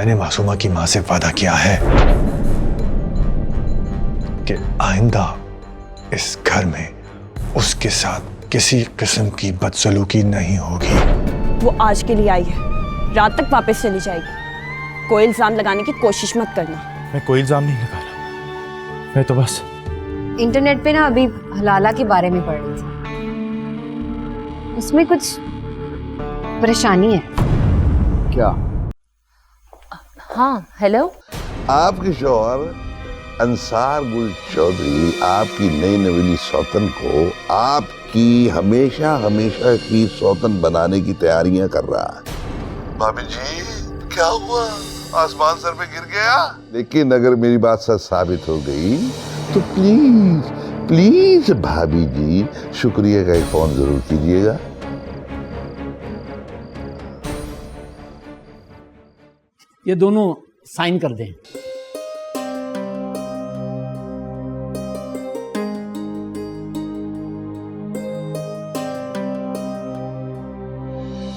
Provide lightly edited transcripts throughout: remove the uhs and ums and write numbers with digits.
मैंने मासूमा की मां से वादा किया है कि आइंदा इस घर में उसके साथ किसी किस्म की बदसलूकी नहीं होगी। वो आज के लिए आई है, रात तक वापस चली जाएगी। कोई इल्जाम लगाने की कोशिश मत करना। मैं कोई इल्जाम नहीं लगा रहा, मैं तो बस इंटरनेट पे ना अभी हलाला के बारे में पढ़ रही थी। उसमें कुछ परेशानी है। क्या? हाँ, हेलो। आपके शौहर अंसार गुल चौधरी आपकी नई नवेली सौतन को आपकी हमेशा हमेशा की सौतन बनाने की तैयारियां कर रहा है। भाभी जी क्या हुआ? आसमान सर पे गिर गया? लेकिन अगर मेरी बात सच साबित हो गई तो प्लीज प्लीज भाभी जी शुक्रिया का एक फोन जरूर कीजिएगा। ये दोनों साइन कर दें।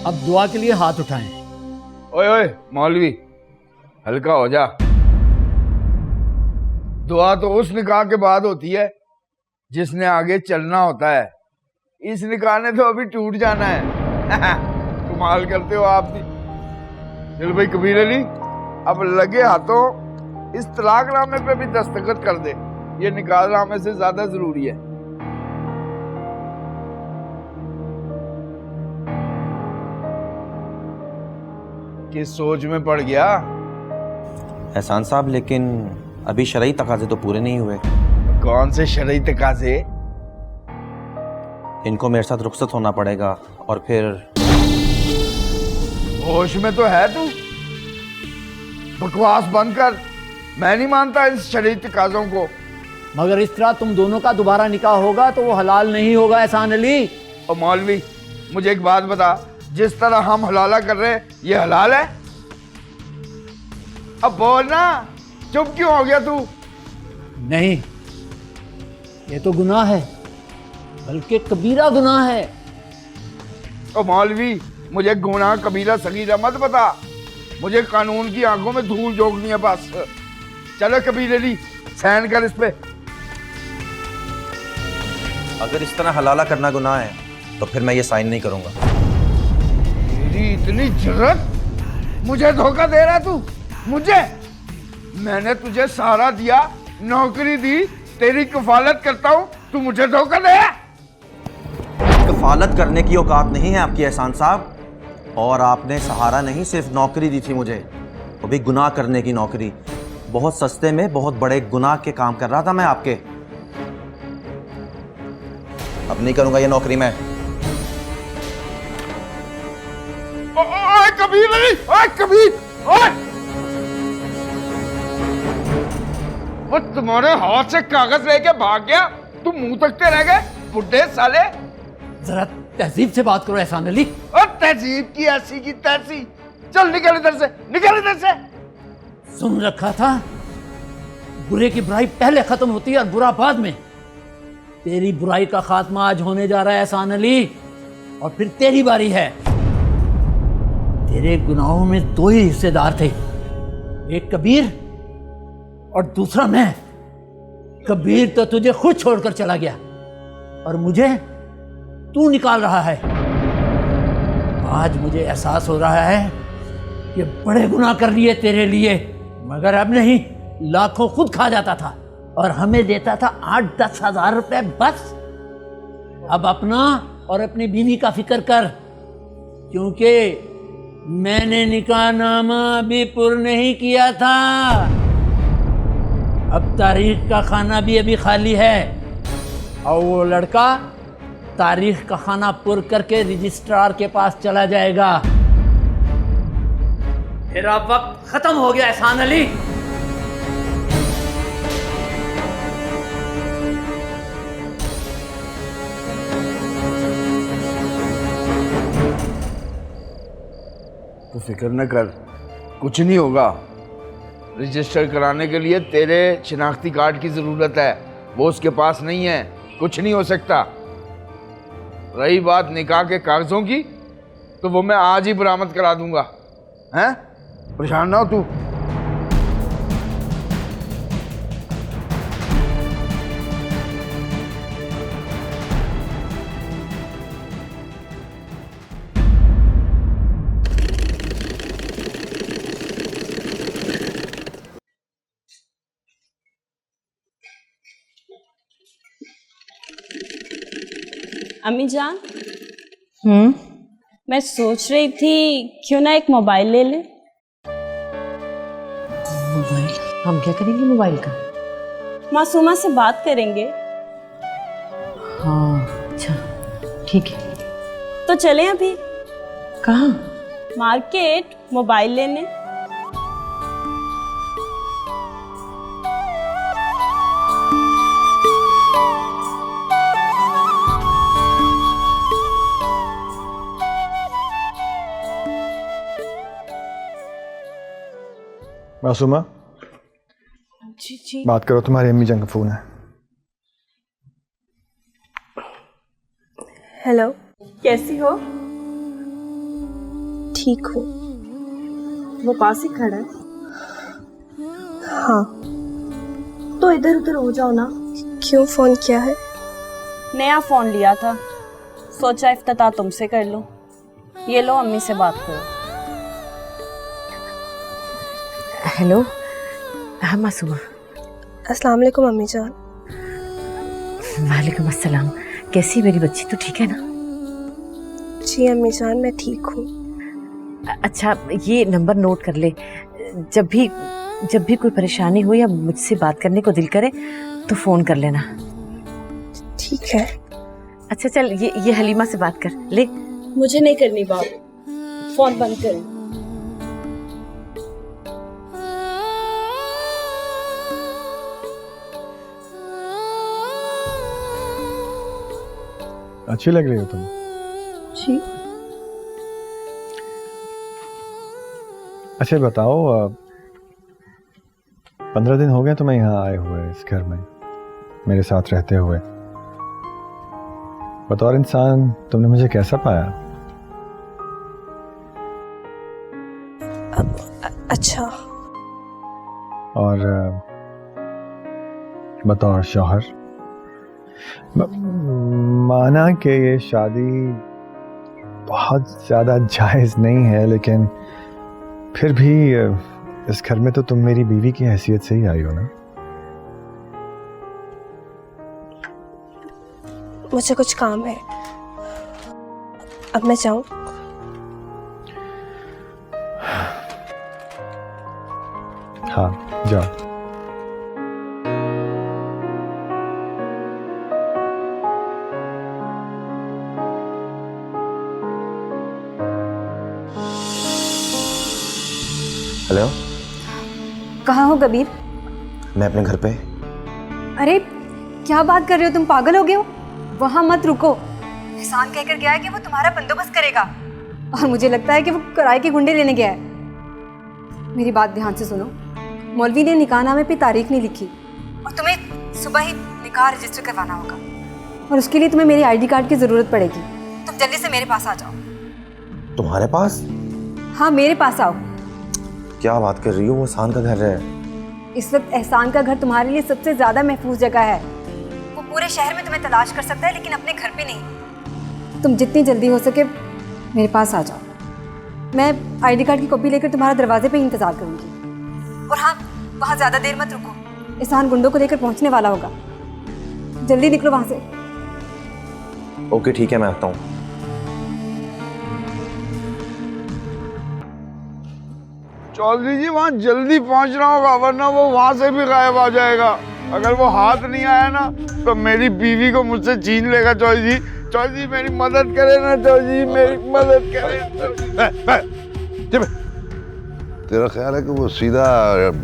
अब दुआ के लिए हाथ उठाएं। ओए ओए मौलवी, हल्का हो जा। दुआ तो उस निकाह के बाद होती है जिसने आगे चलना होता है। इस निकाह ने तो अभी टूट जाना है। कमाल करते हो आप भी। चल भाई कबीर अली, अब लगे हाथों इस तलाकनामे पे भी दस्तखत कर दे। ये निकाहनामे से ज्यादा जरूरी है। किस सोच में पड़ गया? एहसान साहब, लेकिन अभी शरई तकाजे तो पूरे नहीं हुए। कौन से शरई तकाजे? इनको मेरे साथ रुखसत होना पड़ेगा और फिर। होश में तो है तू? बकवास बंद कर। मैं नहीं मानता इस शरई तकाजों को। मगर इस तरह तुम दोनों का दोबारा निकाह होगा तो वो हलाल नहीं होगा एहसान अली। और मौलवी, मुझे एक बात बता, जिस तरह हम हलाला कर रहे हैं ये हलाल है? अब बोल ना, चुप क्यों हो गया तू? नहीं, ये तो गुनाह है, बल्कि कबीरा गुनाह है। और मौलवी, मुझे गुनाह कबीरा सगीरा मत बता। मुझे कानून की आंखों में धूल झोंकनी है बस। चलो कबीर अली, साइन कर इस पे। अगर इस तरह हलाला करना गुनाह है तो फिर मैं ये साइन नहीं करूंगा। तेरी इतनी जरूरत? मुझे धोखा दे रहा तू? मुझे? मैंने तुझे सहारा दिया, नौकरी दी, तेरी कफालत करता हूं, तू मुझे धोखा दे? कफालत करने की औकात नहीं है आपकी एहसान साहब। और आपने सहारा नहीं, सिर्फ नौकरी दी थी मुझे, वो भी गुनाह करने की नौकरी। बहुत सस्ते में बहुत बड़े गुनाह के काम कर रहा था मैं आपके। अब नहीं करूंगा ये नौकरी मैं। ओए कबीर अली, ओए कबीर, ओए! वो तुम्हारे हाथ से कागज लेके भाग गया, तुम मुंह तकते रह गए, बुड्ढे साले। जरा तहजीब से बात करो एहसान अली। और तहजीब की ऐसी की तैसी। चल निकल इधर से, निकल इधर से। सुन रखा था, बुरे की बुराई पहले खत्म होती है और बुरा बाद में। तेरी बुराई का खात्मा आज होने जा रहा है एहसान अली, और फिर तेरी बारी है। तेरे गुनाहों में दो ही हिस्सेदार थे, एक कबीर और दूसरा मैं। कबीर तो तुझे खुद छोड़कर चला गया और मुझे तू निकाल रहा है। आज मुझे एहसास हो रहा है कि बड़े गुनाह कर लिए तेरे लिए, मगर अब नहीं, लाखों खुद खा जाता था और हमें देता था 8-10 हज़ार रुपए बस। अब अपना और अपनी बीवी का फिक्र कर, क्योंकि मैंने निकाहनामा अभी पुर नहीं किया था। अब तारीख का खाना भी अभी खाली है और वो लड़का तारीख का खाना पुर करके रजिस्ट्रार के पास चला जाएगा। तेरा वक्त खत्म हो गया एहसान अली। तू फिक्र न कर, कुछ नहीं होगा। रजिस्टर कराने के लिए तेरे शिनाख्ती कार्ड की जरूरत है, वो उसके पास नहीं है, कुछ नहीं हो सकता। रही बात निकाह के कागजों की, तो वो मैं आज ही बरामद करा दूंगा। हैं? परेशान ना हो तू। अम्मी जान, मैं सोच रही थी क्यों ना एक मोबाइल ले ले। मोबाइल? हम क्या करेंगे मोबाइल का? मासूमा से बात करेंगे। हाँ अच्छा ठीक है। तो चलें अभी कहाँ? मार्केट मोबाइल लेने। मासूमा, जी जी। बात करो, तुम्हारी अम्मी जान का फोन है। हेलो, कैसी हो? ठीक हूँ। वो पास ही खड़ा है। हाँ, तो इधर उधर हो जाओ ना। क्यों फोन किया है? नया फोन लिया था, सोचा इफ्तिताह तुमसे कर लूं। ये लो, अम्मी से बात करो। हेलो, हाँ मासूमा। अस्सलाम वालेकुम अम्मी जान। वालेकुम अस्सलाम। कैसी मेरी बच्ची, तू ठीक है ना? जी अम्मी जान, मैं ठीक हूँ। अच्छा, ये नंबर नोट कर ले। जब भी कोई परेशानी हो या मुझसे बात करने को दिल करे तो फ़ोन कर लेना। ठीक है। अच्छा चल, ये हलीमा से बात कर ले। मुझे नहीं करनी बात, फोन बंद कर। अच्छी लग रही हो तुम। जी। अच्छा बताओ, 15 दिन हो गए तुम्हें यहाँ आए हुए इस घर में, मेरे साथ रहते हुए। बतौर इंसान तुमने मुझे कैसा पाया? अच्छा। और बतौर शौहर? माना कि ये शादी बहुत ज़्यादा जायज़ नहीं है, लेकिन फिर भी इस घर में तो तुम मेरी बीवी की हैसियत से ही आई हो ना। मुझे कुछ काम है, अब मैं जाऊं? हाँ जाओ। हेलो, कहाँ हो कबीर? मैं अपने घर पे। अरे क्या बात कर रहे हो, तुम पागल हो गए हो? वहाँ मत रुको। एहसान कहकर गया है कि वो तुम्हारा बंदोबस्त करेगा, और मुझे लगता है कि वो किराए के गुंडे लेने गया है। मेरी बात ध्यान से सुनो, मौलवी ने निकाहनामे पे तारीख नहीं लिखी, और तुम्हें सुबह ही निकाह रजिस्टर करवाना होगा, और उसके लिए तुम्हें मेरी आईडी कार्ड की ज़रूरत पड़ेगी। तुम जल्दी से मेरे पास आ जाओ। तुम्हारे पास? हाँ, मेरे पास आओ। क्या बात कर रही हो? वो एहसान का घर है। इस वक्त एहसान का घर तुम्हारे लिए सबसे ज़्यादा महफूज जगह है। वो पूरे शहर में तुम्हें तलाश कर सकता है, लेकिन अपने घर पे नहीं। तुम जितनी जल्दी हो सके मेरे पास आ जाओ। मैं आईडी कार्ड की कॉपी लेकर तुम्हारा दरवाजे पे ही इंतज़ार करूँगी। और हाँ, वहाँ ज़्यादा देर मत रुको, एहसान गुंडों को लेकर पहुँचने वाला होगा। जल्दी निकलो वहाँ से। ओके ठीक है, मैं आता हूँ। चौधरी जी वहाँ जल्दी पहुँचना होगा, वरना वो वहाँ से भी गायब आ जाएगा। अगर वो हाथ नहीं आया ना तो मेरी बीवी को मुझसे छीन लेगा। चौधरी जी, चौधरी जी मेरी मदद करें ना, चौधरी जी मेरी मदद करें। तेरा ख्याल है कि वो सीधा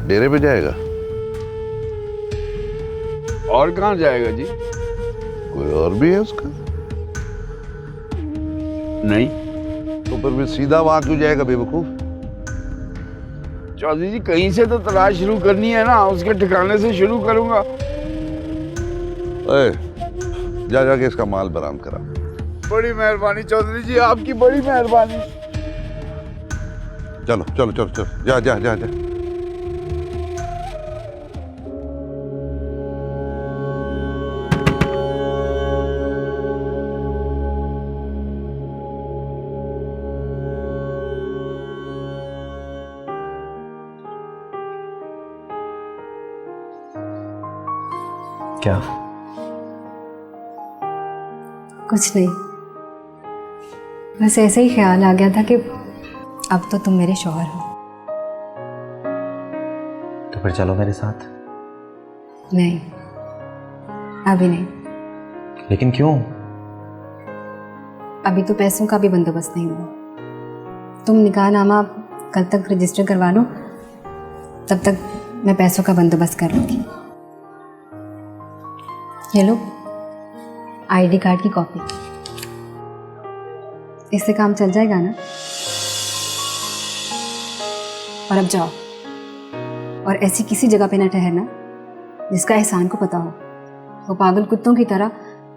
डेरे पे जाएगा? और कहाँ जाएगा जी? कोई और भी है उसका? नहीं। तो फिर भी सीधा वहां क्यों जाएगा बेवकूफ? चौधरी जी कहीं से तो तलाश शुरू करनी है ना, उसके ठिकाने से शुरू करूंगा। जा जाके इसका माल बरामद करा। बड़ी मेहरबानी चौधरी जी, आपकी बड़ी मेहरबानी। चलो चलो चलो चलो, जा जा जा जा। क्या? कुछ नहीं, बस ऐसे ही ख्याल आ गया था कि अब तो तुम मेरे शौहर हो। तो फिर चलो मेरे साथ। नहीं, अभी नहीं। लेकिन क्यों? अभी तो पैसों का भी बंदोबस्त नहीं हुआ। तुम निकाहनामा कल तक रजिस्टर करवा लो, तब तक मैं पैसों का बंदोबस्त कर लूँगी। ये लो आईडी कार्ड की कॉपी, इससे काम चल जाएगा ना? और अब जाओ, और ऐसी किसी जगह पे ना ठहरना जिसका एहसान को पता हो। वो पागल कुत्तों की तरह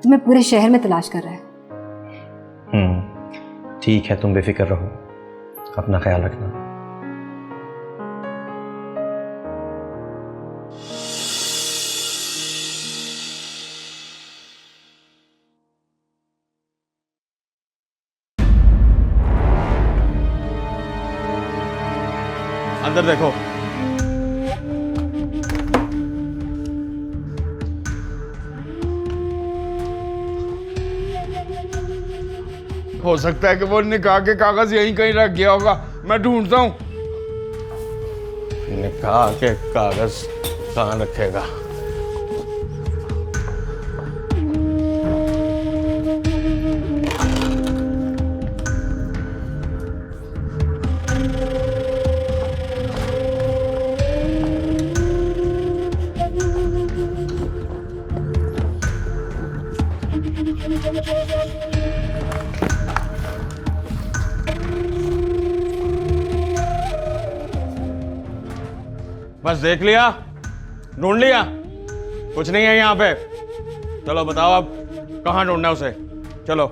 तुम्हें पूरे शहर में तलाश कर रहा है। ठीक है, तुम बेफिक्र रहो, अपना ख्याल रखना। अंदर देखो। हो सकता है कि वो निकाह के कागज यहीं कहीं रख गया होगा, मैं ढूंढता हूँ। निकाह के कागज कहाँ रखेगा? बस देख लिया, ढूंढ लिया, कुछ नहीं है यहाँ पे। चलो बताओ अब कहाँ ढूंढना है उसे, चलो।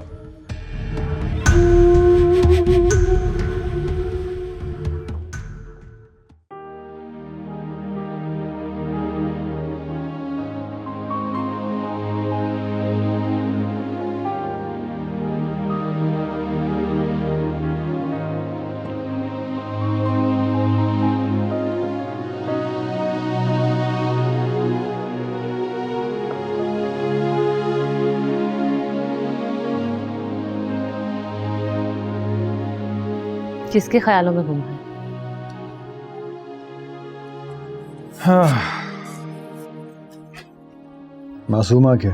किसके ख्यालों में घूम रहे? हाँ, मासूमा के।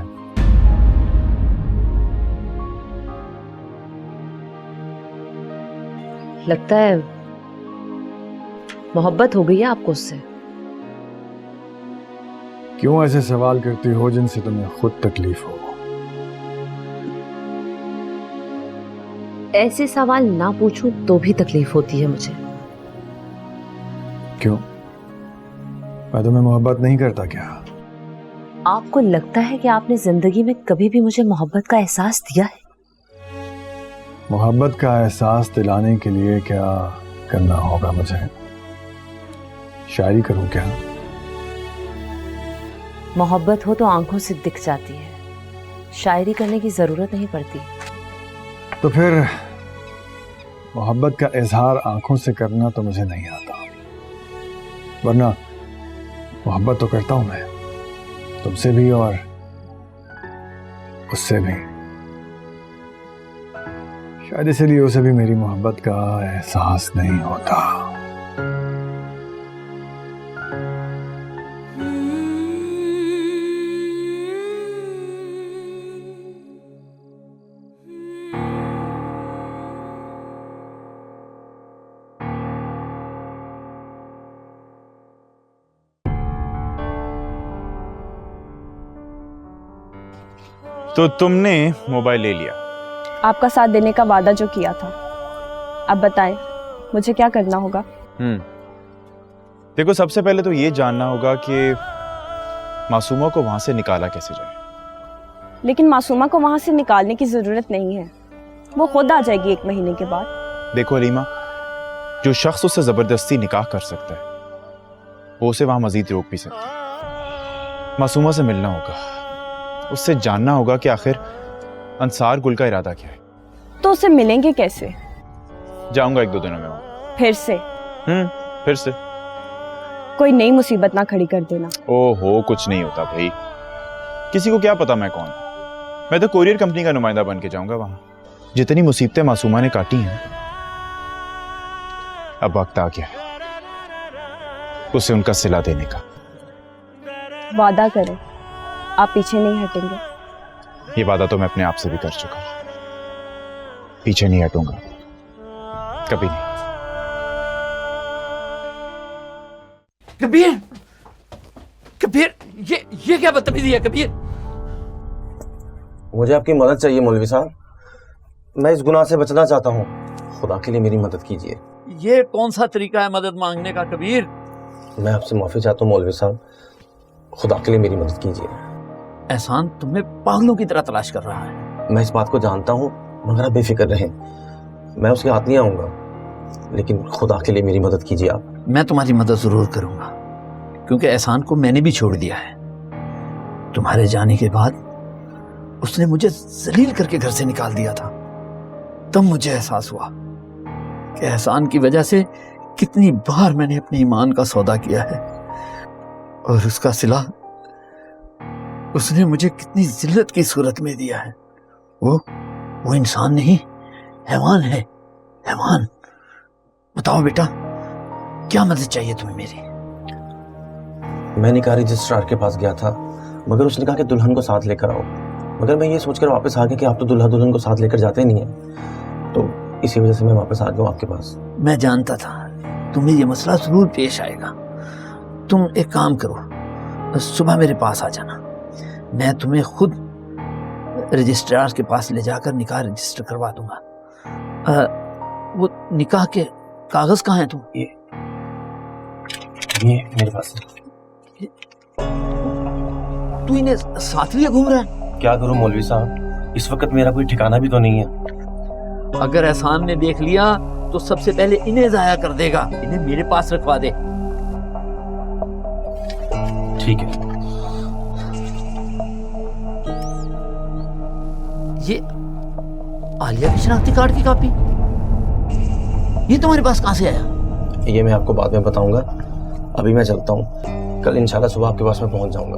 लगता है मोहब्बत हो गई है आपको उससे। क्यों ऐसे सवाल करती हो जिनसे तुम्हें खुद तकलीफ हो? ऐसे सवाल ना पूछूं तो भी तकलीफ होती है मुझे। क्यों? मैं तुम्हें मोहब्बत नहीं करता क्या? आपको लगता है कि आपने जिंदगी में कभी भी मुझे मोहब्बत का एहसास दिया है? मोहब्बत का एहसास दिलाने के लिए क्या करना होगा मुझे? शायरी करूं क्या? मोहब्बत हो तो आंखों से दिख जाती है, शायरी करने की जरूरत नहीं पड़ती। तो फिर मोहब्बत का इजहार आंखों से करना तो मुझे नहीं आता, वरना मोहब्बत तो करता हूं मैं, तुमसे भी और उससे भी। शायद इसलिए उसे भी मेरी मोहब्बत का एहसास नहीं होता। तो तुमने मोबाइल ले लिया? आपका साथ देने का वादा जो किया था। अब बताएं मुझे क्या करना होगा? देखो, सबसे पहले तो ये जानना होगा कि मासूमा को वहां से निकाला कैसे जाए। लेकिन मासूमा को वहां से निकालने की जरूरत नहीं है, वो खुद आ जाएगी 1 महीने के बाद। देखो हलीमा, जो शख्स उससे जबरदस्ती निकाह कर सकता है वो उसे वहां मजीद रोक भी सकता है। मासूमा से मिलना होगा, उससे जानना होगा कि आखिर अंसार गुल का इरादा क्या है। तो उसे मिलेंगे कैसे? जाऊंगा 1-2 दिनों में वहां। फिर से? फिर से। कोई नई मुसीबत ना खड़ी कर देना। ओहो, कुछ नहीं होता भाई, किसी को क्या पता मैं कौन। मैं तो कोरियर कंपनी का नुमाइंदा बन के जाऊंगा वहां। जितनी मुसीबतें मासूमा ने काटी हैं, अब वक्त आ गया है उसे उनका सिला देने का। वादा करें आप पीछे नहीं हटेंगे। ये वादा तो मैं अपने आप से भी कर चुका हूं, पीछे नहीं हटूंगा कभी नहीं। कबीर, कबीर, ये क्या बदतमीजी है कबीर? मुझे आपकी मदद चाहिए मौलवी साहब, मैं इस गुनाह से बचना चाहता हूँ, खुदा के लिए मेरी मदद कीजिए। ये कौन सा तरीका है मदद मांगने का कबीर? मैं आपसे माफी चाहता हूँ मौलवी साहब, खुदा के लिए मेरी मदद कीजिए। एहसान तुम्हें पागलों की तरह तलाश कर रहा है। मैं इस बात को जानता हूँ, मगर आप बेफिक्र रहें, मैं उसके हाथ नहीं आऊंगा, लेकिन खुदा के लिए मेरी मदद कीजिए आप। मैं तुम्हारी मदद जरूर करूंगा, क्योंकि एहसान को मैंने भी छोड़ दिया है। तुम्हारे जाने के बाद उसने मुझे जलील करके घर से निकाल दिया था। तब मुझे एहसास हुआ कि एहसान की वजह से कितनी बार मैंने अपने ईमान का सौदा किया है, और उसका सिला उसने मुझे कितनी जिल्लत की सूरत में दिया है। वो इंसान नहीं, हैवान है, हैवान। बताओ बेटा, क्या मदद चाहिए तुम्हें मेरी? मैं निकाह रजिस्ट्रार के पास गया था, मगर उसने कहा कि दुल्हन को साथ लेकर आओ, मगर मैं ये सोचकर वापस आ गया कि आप तो दुल्हा दुल्हन को साथ लेकर जाते नहीं हैं, तो इसी वजह से मैं वापस आ गया आपके पास। मैं जानता था तुम्हें ये मसला जरूर पेश आएगा। तुम एक काम करो, सुबह मेरे पास आ जाना, मैं तुम्हें खुद रजिस्ट्रार के पास ले जाकर निकाह रजिस्टर करवा दूंगा। वो निकाह के कागज कहाँ हैं? तुम ये मेरे पास है। तू इन्हें साथ लिए घूम रहा है? क्या करूं मौलवी साहब, इस वक्त मेरा कोई ठिकाना भी तो नहीं है। अगर एहसान ने देख लिया तो सबसे पहले इन्हें जाया कर देगा। इन्हें मेरे पास रखवा दे। ठीक है। ये आलिया की शनाख्ती कार्ड की कॉपी, ये तुम्हारे पास कहां से आया? ये मैं आपको बाद में बताऊंगा, अभी मैं चलता हूँ, कल इंशाल्लाह सुबह आपके पास में पहुंच जाऊंगा।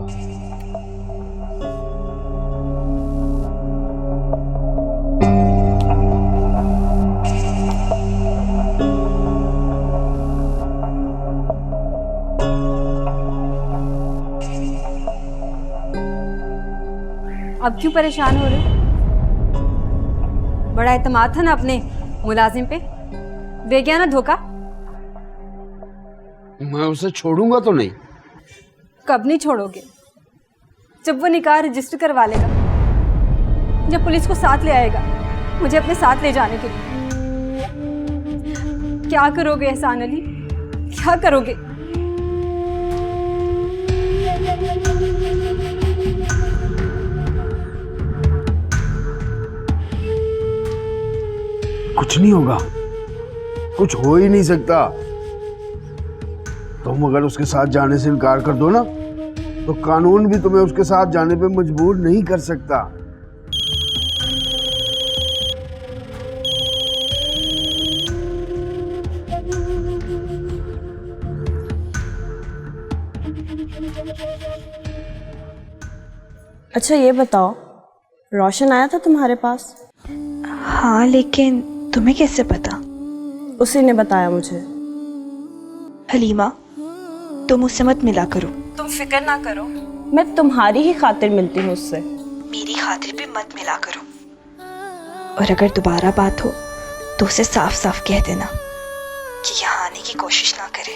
अब क्यों परेशान हो रहे हो? बड़ा एतमाद था ना अपने मुलाजिम पे, दे गया ना धोखा। मैं उसे छोड़ूंगा तो नहीं। कब नहीं छोड़ोगे? जब वो निकाह रजिस्टर करवा लेगा, जब पुलिस को साथ ले आएगा मुझे अपने साथ ले जाने के लिए। क्या करोगे एहसान अली, क्या करोगे? कुछ नहीं होगा, कुछ हो ही नहीं सकता। तुम अगर उसके साथ जाने से इनकार कर दो ना, तो कानून भी तुम्हें उसके साथ जाने पे मजबूर नहीं कर सकता। अच्छा ये बताओ, रोशन आया था तुम्हारे पास? हाँ, लेकिन तुम्हें कैसे पता? उसी ने बताया मुझे। हलीमा, तुम उससे मत मिला करो। तुम फिक्र ना करो, मैं तुम्हारी ही खातिर मिलती हूँ उससे। मेरी खातिर भी मत मिला करो, और अगर दोबारा बात हो तो उसे साफ साफ कह देना कि यहाँ आने की कोशिश ना करे,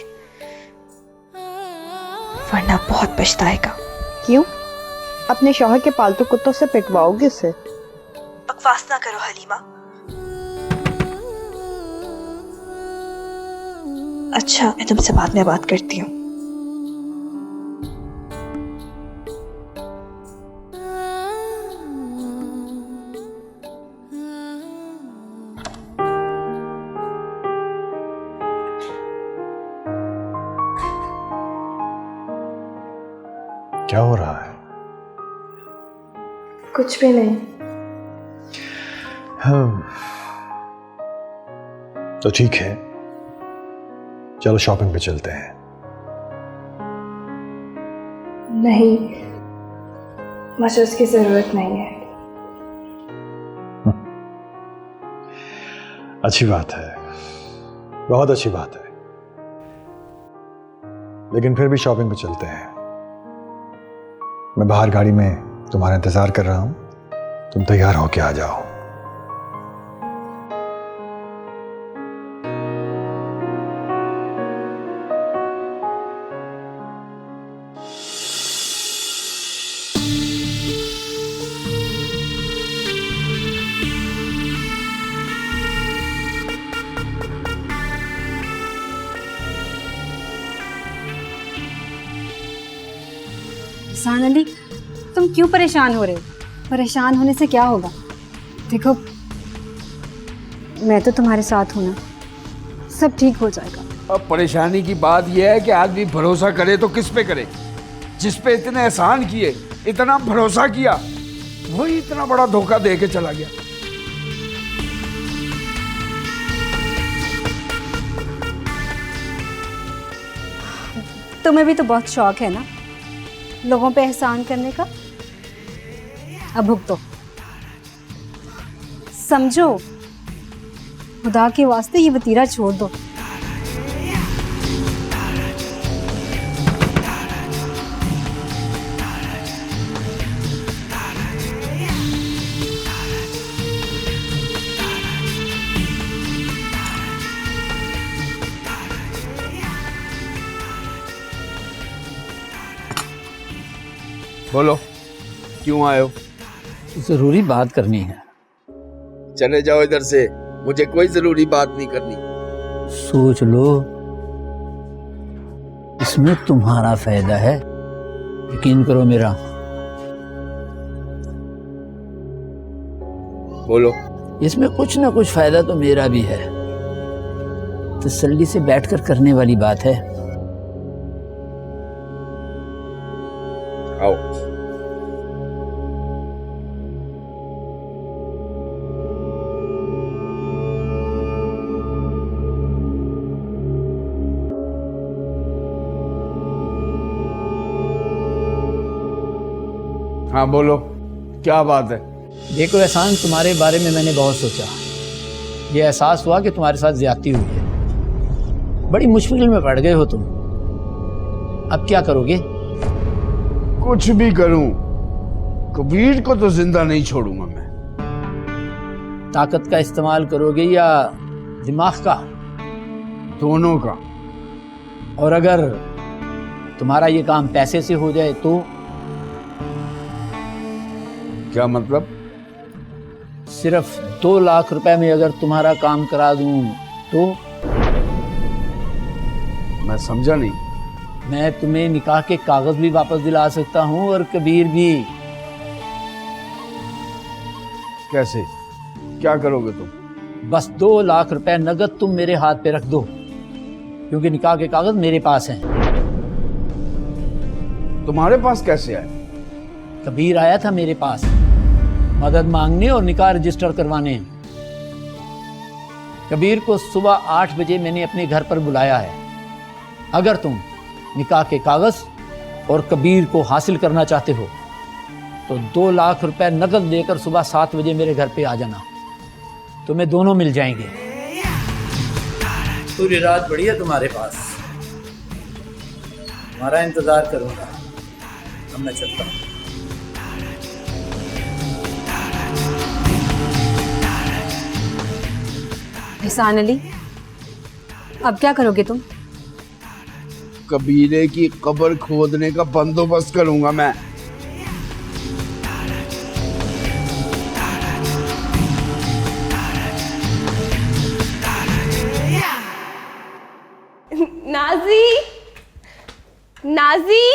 वरना बहुत पछताएगा। क्यों? अपने शौहर के पालतू कुत्तों से पिटवाओगे उसे? बकवास ना करो हलीमा। अच्छा, मैं तुमसे बाद में बात करती हूँ। क्या हो रहा है? कुछ भी नहीं। तो ठीक है, चलो शॉपिंग पे चलते हैं। नहीं, मुझे उसकी जरूरत नहीं है। अच्छी बात है, बहुत अच्छी बात है, लेकिन फिर भी शॉपिंग पे चलते हैं। मैं बाहर गाड़ी में तुम्हारा इंतजार कर रहा हूं, तुम तैयार होके आ जाओ। एहसान अली, तुम क्यों परेशान हो रहे हो? परेशान होने से क्या होगा? देखो, मैं तो तुम्हारे साथ हूं ना, सब ठीक हो जाएगा। अब परेशानी की बात यह है कि आदमी भरोसा करे तो किस पे करे? जिस पे इतने एहसान किए, इतना भरोसा किया, वही इतना बड़ा धोखा दे के चला गया। तुम्हें भी तो बहुत शौक है ना लोगों पे एहसान करने का। अब भुगतो, समझो, खुदा के वास्ते ये वतीरा छोड़ दो। बोलो, क्यों आए हो? जरूरी बात करनी है। चले जाओ इधर से, मुझे कोई जरूरी बात नहीं करनी। सोच लो, इसमें तुम्हारा फायदा है, यकीन करो मेरा। बोलो। इसमें कुछ ना कुछ फायदा तो मेरा भी है। तसल्ली से बैठकर करने वाली बात है। आओ। हाँ बोलो, क्या बात है? देखो एहसान, तुम्हारे बारे में मैंने बहुत सोचा। ये एहसास हुआ कि तुम्हारे साथ ज्यादती हुई है। बड़ी मुश्किल में पड़ गए हो तुम। अब क्या करोगे? कुछ भी करूं, कबीर को तो जिंदा नहीं छोड़ूंगा मैं। ताकत का इस्तेमाल करोगे या दिमाग का? दोनों का। और अगर तुम्हारा ये काम पैसे से हो जाए तो? क्या मतलब? सिर्फ 2 लाख रुपए में अगर तुम्हारा काम करा दूं तो? मैं समझा नहीं। मैं तुम्हें निकाह के कागज भी वापस दिला सकता हूं और कबीर भी। कैसे? क्या करोगे तुम? बस 2 लाख रुपए नगद तुम मेरे हाथ पे रख दो, क्योंकि निकाह के कागज मेरे पास हैं। तुम्हारे पास कैसे आए? कबीर आया था मेरे पास मदद मांगने और निकाह रजिस्टर करवाने। कबीर को सुबह 8 बजे मैंने अपने घर पर बुलाया है। अगर तुम निकाह के कागज और कबीर को हासिल करना चाहते हो तो 2 लाख रुपए नकद लेकर सुबह 7 बजे मेरे घर पे आ जाना। तुम्हें दोनों मिल जाएंगे। पूरी रात पड़ी है तुम्हारे पास, तुम्हारा इंतजार करूंगा। अब मैं चलता हूँ। एहसान अली, अब क्या करोगे तुम? कबीरे की कब्र खोदने का बंदोबस्त करूंगा मैं। नाजी, नाजी,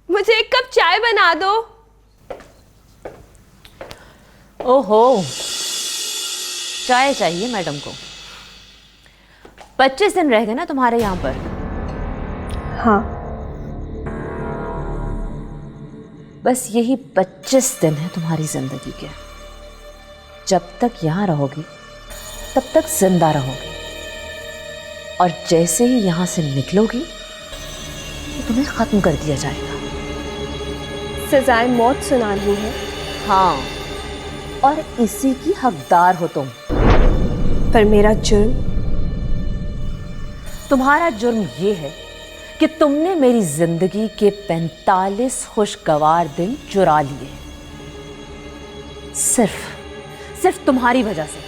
मुझे एक कप चाय बना दो। ओहो, चाय चाहिए मैडम को? 25 दिन रह गए ना तुम्हारे यहाँ पर? हाँ। बस यही 25 दिन है तुम्हारी जिंदगी के। जब तक यहाँ रहोगी तब तक जिंदा रहोगी, और जैसे ही यहाँ से निकलोगी तो तुम्हें खत्म कर दिया जाएगा। सजाए मौत सुना रही है? हाँ, और इसी की हकदार हो तुम। पर मेरा जुर्म? तुम्हारा जुर्म ये है कि तुमने मेरी जिंदगी के 45 खुशगवार दिन चुरा लिए। सिर्फ तुम्हारी वजह से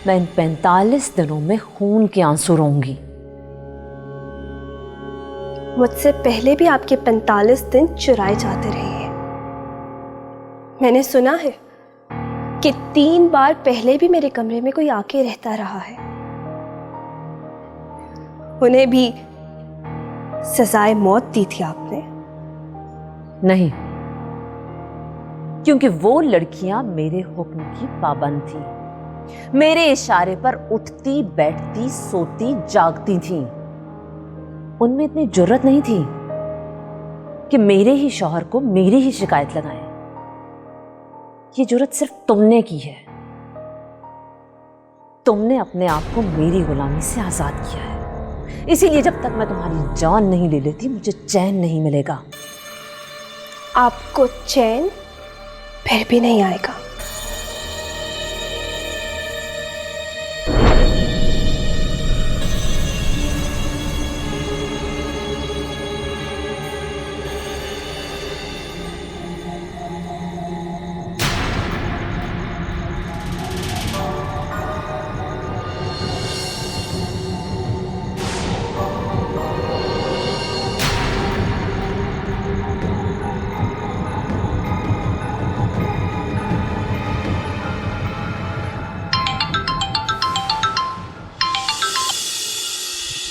मैं इन 45 दिनों में खून के आंसू रोऊंगी। मुझसे पहले भी आपके 45 दिन चुराए जाते रहे हैं। मैंने सुना है कि 3 बार पहले भी मेरे कमरे में कोई आके रहता रहा है। उन्हें भी सजाए मौत दी थी आपने? नहीं, क्योंकि वो लड़कियां मेरे हुक्म की पाबंद थी। मेरे इशारे पर उठती, बैठती, सोती, जागती थीं। उनमें इतनी जुर्रत नहीं थी कि मेरे ही शौहर को मेरी ही शिकायत लगाएं। ये जुर्रत सिर्फ तुमने की है। तुमने अपने आप को मेरी गुलामी से आजाद किया है। इसीलिए जब तक मैं तुम्हारी जान नहीं ले लेती मुझे चैन नहीं मिलेगा। आपको चैन फिर भी नहीं आएगा।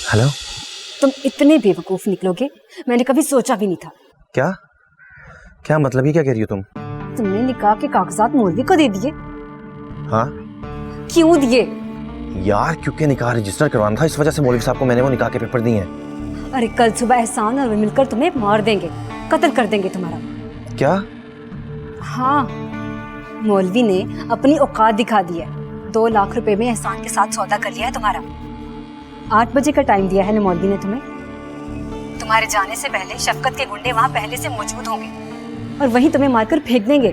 हेलो। तुम इतने बेवकूफ निकलोगे मैंने कभी सोचा भी नहीं था। क्या क्या मतलब, ये क्या कह रही हो तुम? तुमने निकाह के कागजात मौलवी को दे दिए? हाँ। क्यों दिए? यार क्योंकि निकाह रजिस्टर करवाना था, इस वजह से मौलवी साहब को मैंने वो निकाह के पेपर दिए हैं। अरे कल सुबह एहसान और वे मिलकर तुम्हें मार देंगे, कत्ल कर देंगे तुम्हारा। क्या? हाँ, मौलवी ने अपनी औकात दिखा दी है। 2 लाख रुपए में एहसान के साथ सौदा कर लिया है तुम्हारा। 8 बजे का टाइम दिया है ना मौलवी ने तुम्हें। तुम्हारे जाने से पहले शफकत के गुंडे वहाँ पहले से मौजूद होंगे और वहीं तुम्हें मारकर फेंक देंगे।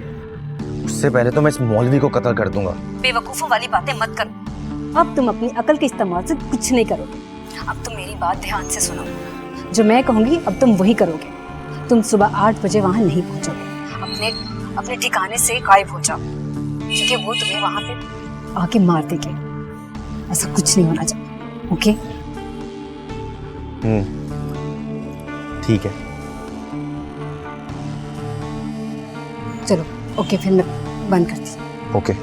उससे पहले तो मैं इस मौलवी को कत्ल कर दूंगा। बेवकूफों वाली बातें मत करो। अब तुम अपनी अकल के इस्तेमाल से कुछ नहीं करोगे। अब तुम मेरी बात ध्यान से सुनो। जो मैं कहूँगी अब तुम वही करोगे। तुम सुबह 8 बजे वहाँ नहीं पहुँचोगे। अपने ठिकाने से गायब हो जाओ, क्योंकि वो तुम्हें वहाँ पे आके मार देंगे। ऐसा कुछ नहीं होना चाहिए। ओके? ठीक है। चलो ओके, फिर मैं बंद करती हूँ। ओके।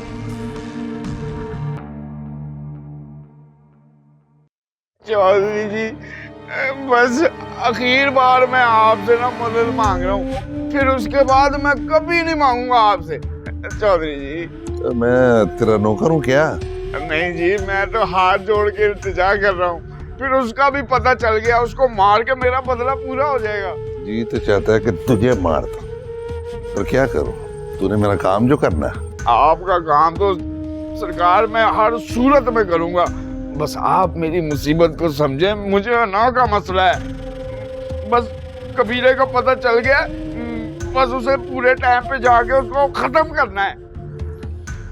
चौधरी जी, बस आखिर बार मैं आपसे ना मदद मांग रहा हूँ, फिर उसके बाद मैं कभी नहीं मांगूंगा आपसे। चौधरी जी, तो मैं तेरा नौकर हूँ क्या? नहीं जी, मैं तो हाथ जोड़ के इल्तिजा कर रहा हूँ। फिर उसका भी पता चल गया, उसको मार के मेरा बदला पूरा हो जाएगा। जी तो चाहता है कि तुझे मार दूं, पर क्या करूं? तूने मेरा काम जो करना है। आपका काम तो सरकार मैं हर सूरत में करूंगा, बस आप मेरी मुसीबत को समझे। मुझे ना का मसला है, बस कबीले का पता चल गया, बस उसे पूरे टाइम पे जाके उसको खत्म करना है।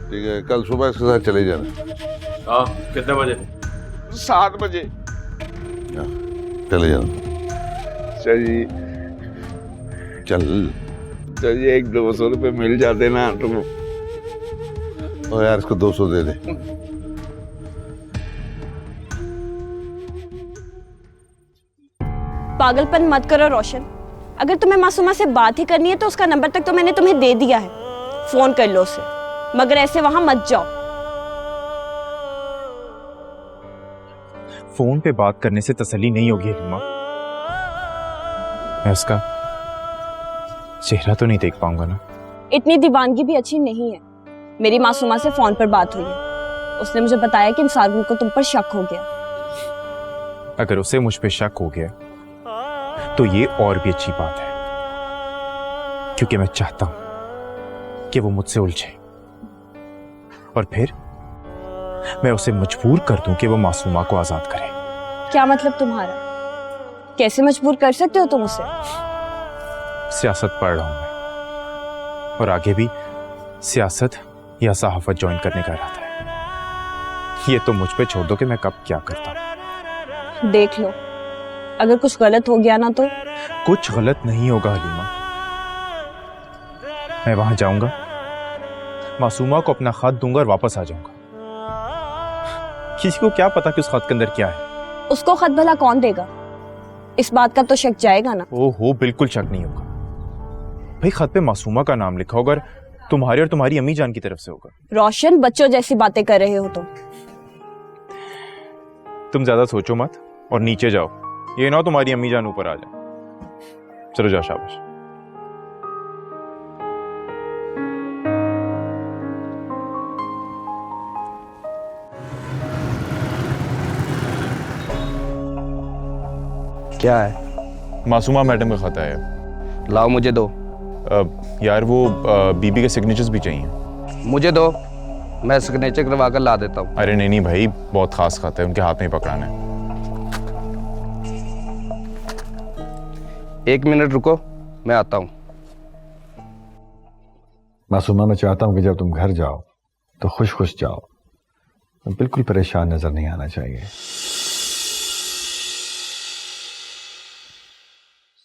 ठीक है, कल सुबह इसके साथ चले जाना। हाँ, कितने बजे? 7 बजे चले जाना। चलिए चलिए, 100-200 रुपए मिल जाते ना तो यार इसको 200 दे दे। पागलपन मत करो रोशन। अगर तुम्हें मासूमा से बात ही करनी है तो उसका नंबर तक तो मैंने तुम्हें दे दिया है, फोन कर लो उसे, मगर ऐसे वहां मत जाओ। फोन पे बात करने से तसल्ली नहीं होगी हलीमा। मैं उसका चेहरा तो नहीं देख पाऊंगा ना। इतनी दीवानगी भी अच्छी नहीं है। मेरी मासूमा से फोन पर बात हुई है, उसने मुझे बताया कि इंसार गुल को तुम पर शक हो गया। अगर उसे मुझ पे शक हो गया तो ये और भी अच्छी बात है। क्योंकि मैं चाहता हूं कि वो मुझसे उलझे और फिर मैं उसे मजबूर कर दूं कि वो मासूमा को आजाद करे। क्या मतलब तुम्हारा? कैसे मजबूर कर सकते हो तुम उसे? सियासत पढ़ रहा हूं मैं, और आगे भी सियासत या सहाफत ज्वाइन करने का इरादा है। ये तो मुझ पे छोड़ दो कि मैं कब क्या करता हूं। देख लो, अगर कुछ गलत हो गया ना तो? कुछ गलत नहीं होगा हलीमा। मैं वहां जाऊंगा, मासूमा को अपना खत दूंगा और वापस आ जाऊंगा। किसी को क्या पता कि उस खत के अंदर क्या है? उसको खत भला कौन देगा? इस बात का तो शक जाएगा ना। ओहो, बिल्कुल शक नहीं होगा भाई। खत पे मासूमा का नाम लिखा होगा और तुम्हारी और तुम्हारी अम्मी जान की तरफ से होगा। रोशन, बच्चों जैसी बातें कर रहे हो तुम ज्यादा सोचो मत और नीचे जाओ। ये ना तुम्हारी अम्मी जान ऊपर आ जाए। चलो जाओ, शाबाश। क्या है? मासूमा मैडम का खत है। लाओ, मुझे दो। यार वो बीबी के सिग्नेचर्स भी चाहिए। मुझे दो, मैं सिग्नेचर करवा कर ला देता हूँ। अरे नहीं भाई, बहुत खास खत है, उनके हाथ में ही पकड़ाना है। 1 मिनट रुको, मैं आता हूँ। मासूमा, मैं चाहता हूं कि जब तुम घर जाओ तो खुश खुश जाओ, बिल्कुल परेशान नजर नहीं आना चाहिए।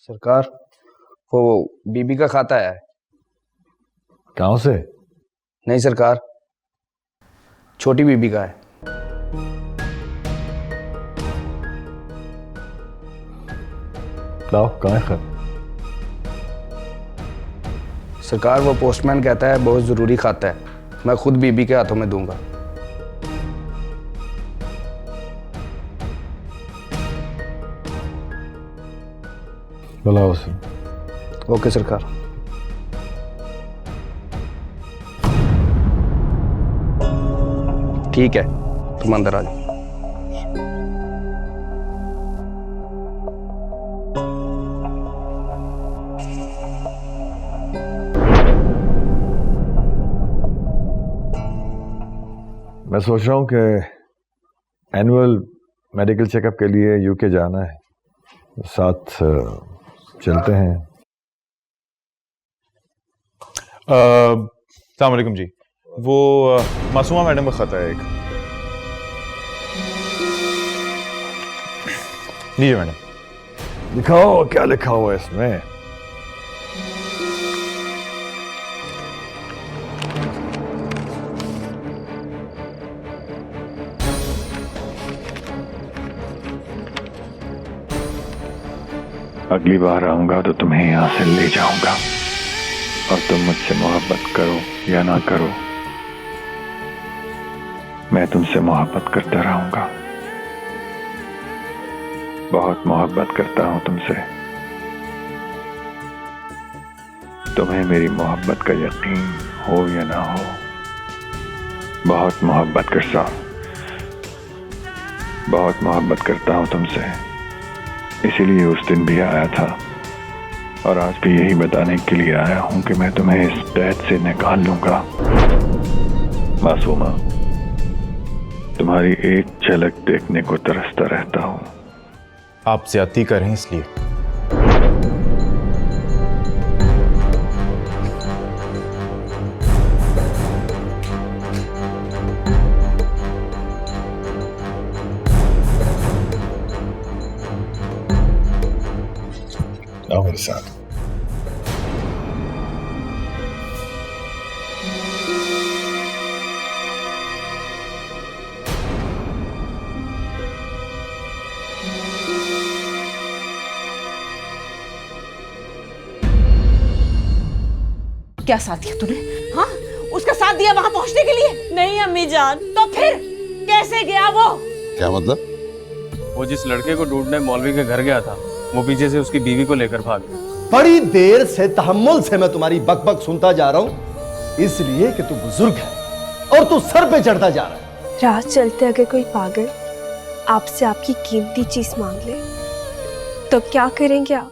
सरकार, वो बीबी का खाता है। कहां से? नहीं सरकार, छोटी बीबी का है। लाओ, कहां है खत? सरकार, वो पोस्टमैन कहता है बहुत जरूरी खाता है, मैं खुद बीबी के हाथों में दूंगा। बुलाओ उसे। ओके सरकार। ठीक है, तुम अंदर आ जाओ। मैं सोच रहा हूं कि एनुअल मेडिकल चेकअप के लिए यूके जाना है, साथ चलते हैं। अस्सलाम वालेकुम जी, वो मासूमा मैडम का खत है एक। लीजिए मैडम। दिखाओ क्या लिखा हुआ है इसमें। अगली बार आऊंगा तो तुम्हें यहां से ले जाऊंगा, और तुम मुझसे मोहब्बत करो या ना करो, मैं तुमसे मोहब्बत करता रहूंगा। बहुत मोहब्बत करता हूं तुमसे। तुम्हें मेरी मोहब्बत का यकीन हो या ना हो, बहुत मोहब्बत करता हूं, बहुत मोहब्बत करता हूं तुमसे। इसीलिए उस दिन भी आया था और आज भी यही बताने के लिए आया हूं कि मैं तुम्हें इस कैद से निकाल लूंगा। मासूमा, तुम्हारी एक झलक देखने को तरसता रहता हूं। आप ज्यादती कर रहे हैं इसलिए। आओ मेरे साथ। क्या साथ दिया तूने? हाँ, उसका साथ दिया वहां पहुंचने के लिए? नहीं अम्मी जान। तो फिर कैसे गया वो? क्या मतलब? वो जिस लड़के को ढूंढने मौलवी के घर गया था, वो पीछे से उसकी बीवी को लेकर भाग गया। बड़ी देर से तहम्मुल से मैं तुम्हारी बकबक सुनता जा रहा हूं, इसलिए कि तू बुजुर्ग है और तू सर पे चढ़ता जा रहा है। राह चलते अगर कोई पागल आपसे आपकी कीमती चीज मांग ले तो क्या करेंगे आप?